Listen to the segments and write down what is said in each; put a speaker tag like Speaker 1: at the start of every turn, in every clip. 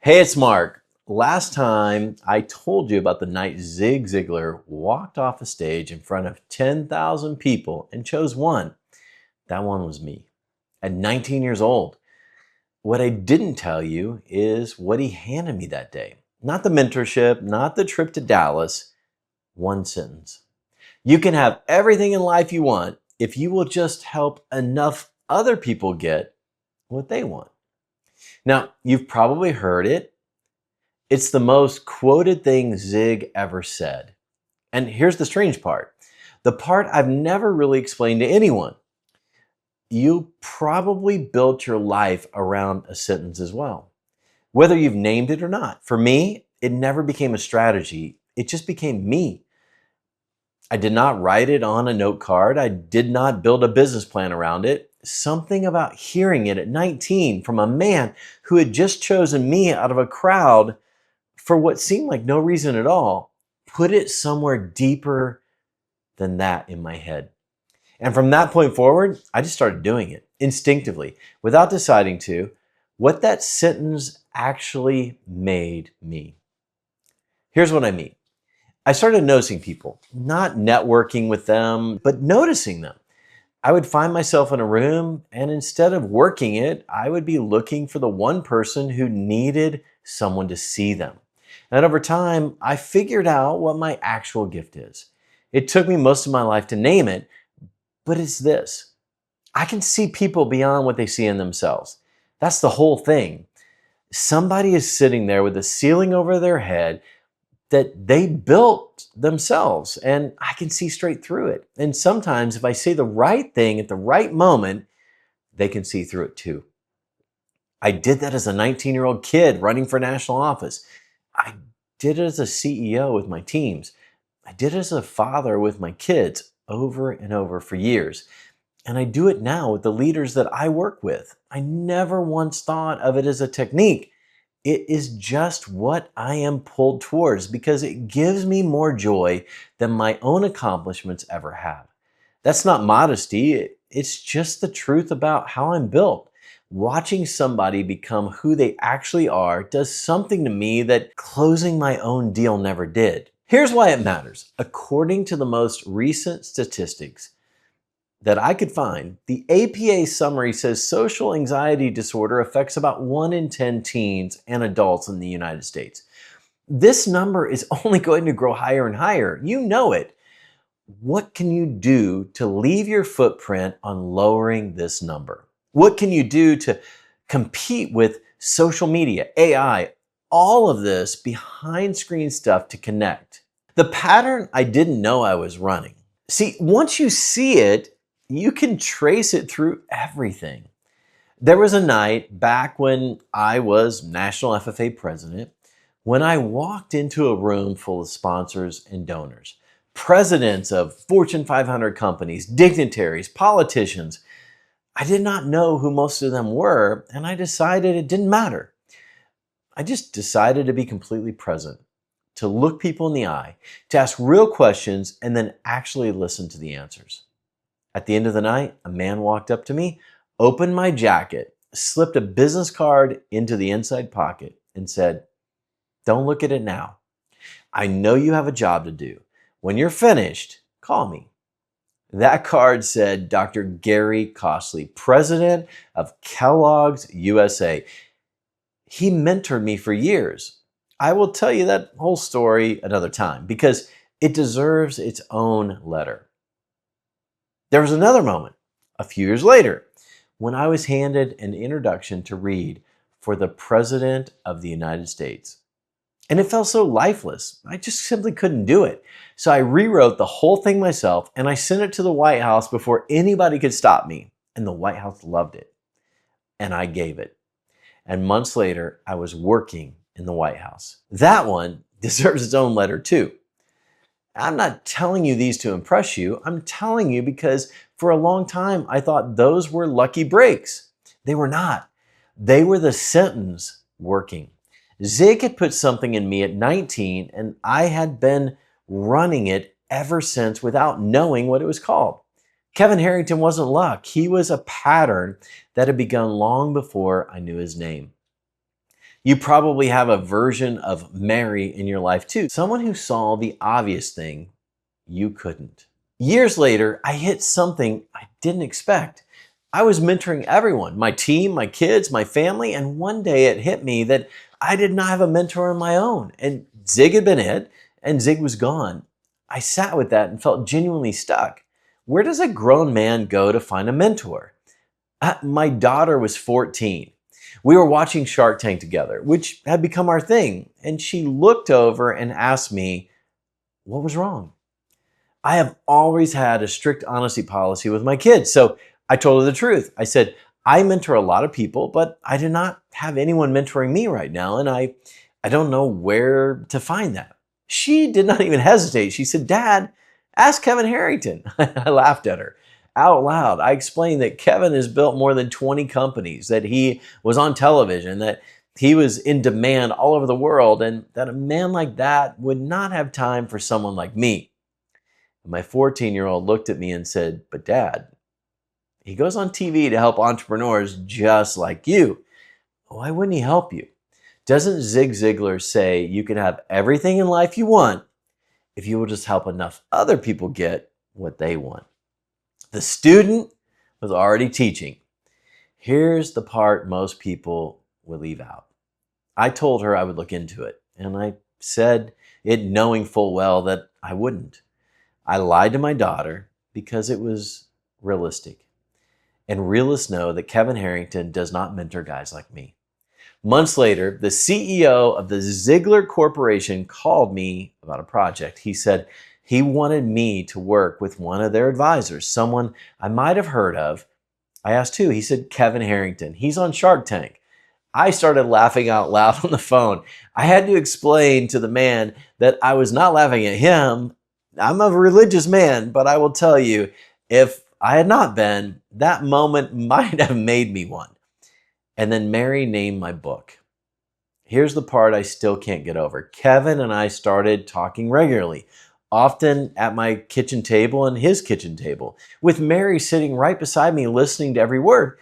Speaker 1: Hey, it's Mark. Last time I told you about the night Zig Ziglar walked off a stage in front of 10,000 people and chose one. That one was me at 19 years old. What I didn't tell you is what he handed me that day. Not the mentorship, not the trip to Dallas, one sentence. You can have everything in life you want if you will just help enough other people get what they want. Now, you've probably heard it. It's the most quoted thing Zig ever said. And here's the strange part. The part I've never really explained to anyone. You probably built your life around a sentence as well, whether you've named it or not. For me, it never became a strategy. It just became me. I did not write it on a note card. I did not build a business plan around it. Something about hearing it at 19 from a man who had just chosen me out of a crowd for what seemed like no reason at all, put it somewhere deeper than that in my head. And from that point forward, I just started doing it instinctively without deciding to. What that sentence actually made me. Here's what I mean. I started noticing people, not networking with them, but noticing them. I would find myself in a room, and instead of working it, I would be looking for the one person who needed someone to see them. And over time, I figured out what my actual gift is. It took me most of my life to name it, but it's this. I can see people beyond what they see in themselves. That's the whole thing. Somebody is sitting there with a ceiling over their head that they built themselves, and I can see straight through it. And sometimes if I say the right thing at the right moment, they can see through it too. I did that as a 19-year-old kid running for national office. I did it as a CEO with my teams. I did it as a father with my kids over and over for years. And I do it now with the leaders that I work with. I never once thought of it as a technique. It is just what I am pulled towards because it gives me more joy than my own accomplishments ever have. That's not modesty. It's just the truth about how I'm built. Watching somebody become who they actually are does something to me that closing my own deal never did. Here's why it matters. According to the most recent statistics that I could find, the APA summary says social anxiety disorder affects about 1 in 10 teens and adults in the United States. This number is only going to grow higher and higher. You know it. What can you do to leave your footprint on lowering this number? What can you do to compete with social media, AI, all of this behind screen stuff to connect? The pattern I didn't know I was running. See, once you see it, you can trace it through everything. There was a night back when I was National FFA president when I walked into a room full of sponsors and donors, presidents of Fortune 500 companies, dignitaries, politicians. I did not know who most of them were, and I decided it didn't matter. I just decided to be completely present, to look people in the eye, to ask real questions, and then actually listen to the answers. At the end of the night, a man walked up to me, opened my jacket, slipped a business card into the inside pocket, and said, "Don't look at it now. I know you have a job to do. When you're finished, call me." That card said Dr. Gary Costley, president of Kellogg's USA. He mentored me for years. I will tell you that whole story another time because it deserves its own letter. There was another moment, a few years later, when I was handed an introduction to read for the President of the United States. And it felt so lifeless. I just simply couldn't do it. So I rewrote the whole thing myself and I sent it to the White House before anybody could stop me. And the White House loved it. And I gave it. And months later, I was working in the White House. That one deserves its own letter too. I'm not telling you these to impress you. I'm telling you because for a long time, I thought those were lucky breaks. They were not. They were the sentence working. Zig had put something in me at 19, and I had been running it ever since without knowing what it was called. Kevin Harrington wasn't luck. He was a pattern that had begun long before I knew his name. You probably have a version of Mary in your life too, someone who saw the obvious thing you couldn't. Years later, I hit something I didn't expect. I was mentoring everyone, my team, my kids, my family, and one day it hit me that I did not have a mentor of my own. And Zig had been it, and Zig was gone. I sat with that and felt genuinely stuck. Where does a grown man go to find a mentor? My daughter was 14. We were watching Shark Tank together, which had become our thing, and she looked over and asked me, what was wrong? I have always had a strict honesty policy with my kids, so I told her the truth. I said, I mentor a lot of people, but I do not have anyone mentoring me right now, and I don't know where to find that. She did not even hesitate. She said, Dad, ask Kevin Harrington. I laughed at her out loud. I explained that Kevin has built more than 20 companies, that he was on television, that he was in demand all over the world, and that a man like that would not have time for someone like me. And my 14-year-old looked at me and said, but Dad, he goes on TV to help entrepreneurs just like you. Why wouldn't he help you? Doesn't Zig Ziglar say you can have everything in life you want if you will just help enough other people get what they want? The student was already teaching. Here's the part most people will leave out. I told her I would look into it, and I said it knowing full well that I wouldn't. I lied to my daughter because it was realistic. And realists know that Kevin Harrington does not mentor guys like me. Months later, the CEO of the Ziglar Corporation called me about a project. He said he wanted me to work with one of their advisors, someone I might have heard of. I asked who. He said Kevin Harrington. He's on Shark Tank. I started laughing out loud on the phone. I had to explain to the man that I was not laughing at him. I'm a religious man, but I will tell you, if I had not been, that moment might have made me one. And then Mary named my book. Here's the part I still can't get over. Kevin and I started talking regularly, often at my kitchen table and his kitchen table, with Mary sitting right beside me listening to every word.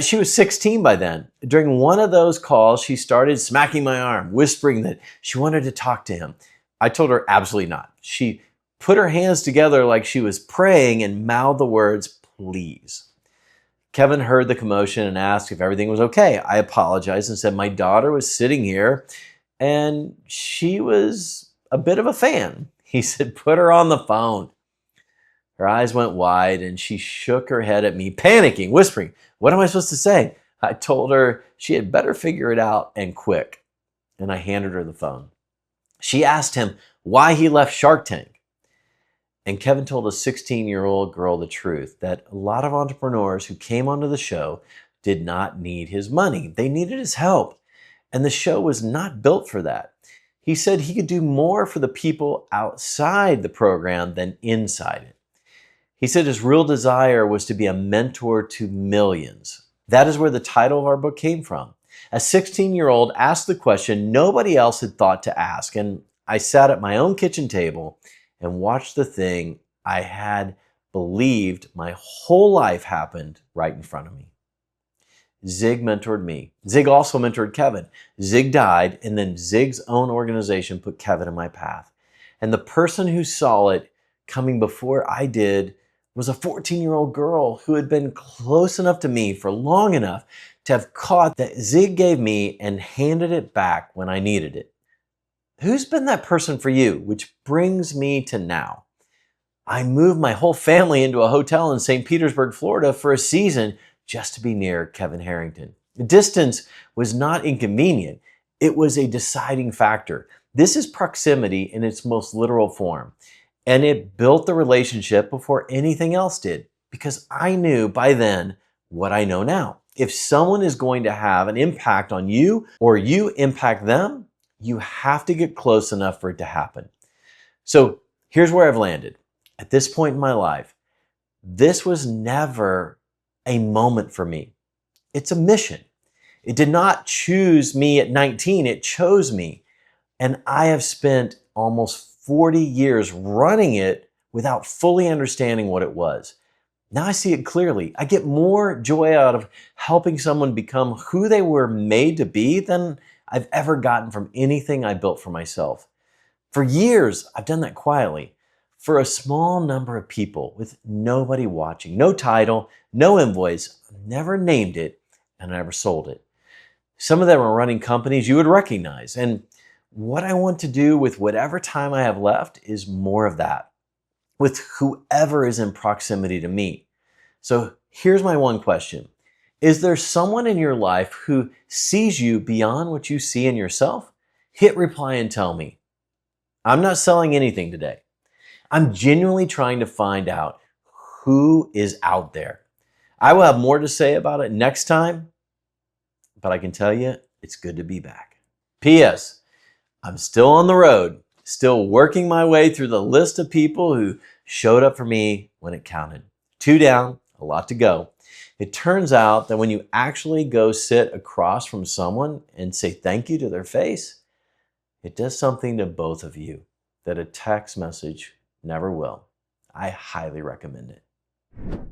Speaker 1: She was 16 by then. During one of those calls, she started smacking my arm, whispering that she wanted to talk to him. I told her absolutely not. She put her hands together like she was praying and mouthed the words, please. Kevin heard the commotion and asked if everything was okay. I apologized and said my daughter was sitting here and she was a bit of a fan. He said, put her on the phone. Her eyes went wide and she shook her head at me, panicking, whispering, what am I supposed to say? I told her she had better figure it out and quick. And I handed her the phone. She asked him why he left Shark Tank. And Kevin told a 16-year-old girl the truth, that a lot of entrepreneurs who came onto the show did not need his money. They needed his help. And the show was not built for that. He said he could do more for the people outside the program than inside it. He said his real desire was to be a mentor to millions. That is where the title of our book came from. A 16-year-old asked the question nobody else had thought to ask, and I sat at my own kitchen table and watched the thing I had believed my whole life happened right in front of me. Zig mentored me. Zig also mentored Kevin. Zig died, and then Zig's own organization put Kevin in my path. And the person who saw it coming before I did was a 14-year-old girl who had been close enough to me for long enough to have caught that Zig gave me and handed it back when I needed it. Who's been that person for you? Which brings me to now. I moved my whole family into a hotel in St. Petersburg, Florida for a season just to be near Kevin Harrington. The distance was not inconvenient. It was a deciding factor. This is proximity in its most literal form. And it built the relationship before anything else did, because I knew by then what I know now. If someone is going to have an impact on you or you impact them, you have to get close enough for it to happen. So here's where I've landed. At this point in my life, this was never a moment for me. It's a mission. It did not choose me at 19, it chose me. And I have spent almost 40 years running it without fully understanding what it was. Now I see it clearly. I get more joy out of helping someone become who they were made to be than I've ever gotten from anything I built for myself. For years, I've done that quietly for a small number of people with nobody watching, no title, no invoice, never named it, and I never sold it. Some of them are running companies you would recognize. And what I want to do with whatever time I have left is more of that with whoever is in proximity to me. So here's my one question. Is there someone in your life who sees you beyond what you see in yourself? Hit reply and tell me. I'm not selling anything today. I'm genuinely trying to find out who is out there. I will have more to say about it next time, but I can tell you it's good to be back. P.S. I'm still on the road, still working my way through the list of people who showed up for me when it counted. 2 down, a lot to go. It turns out that when you actually go sit across from someone and say thank you to their face, it does something to both of you that a text message never will. I highly recommend it.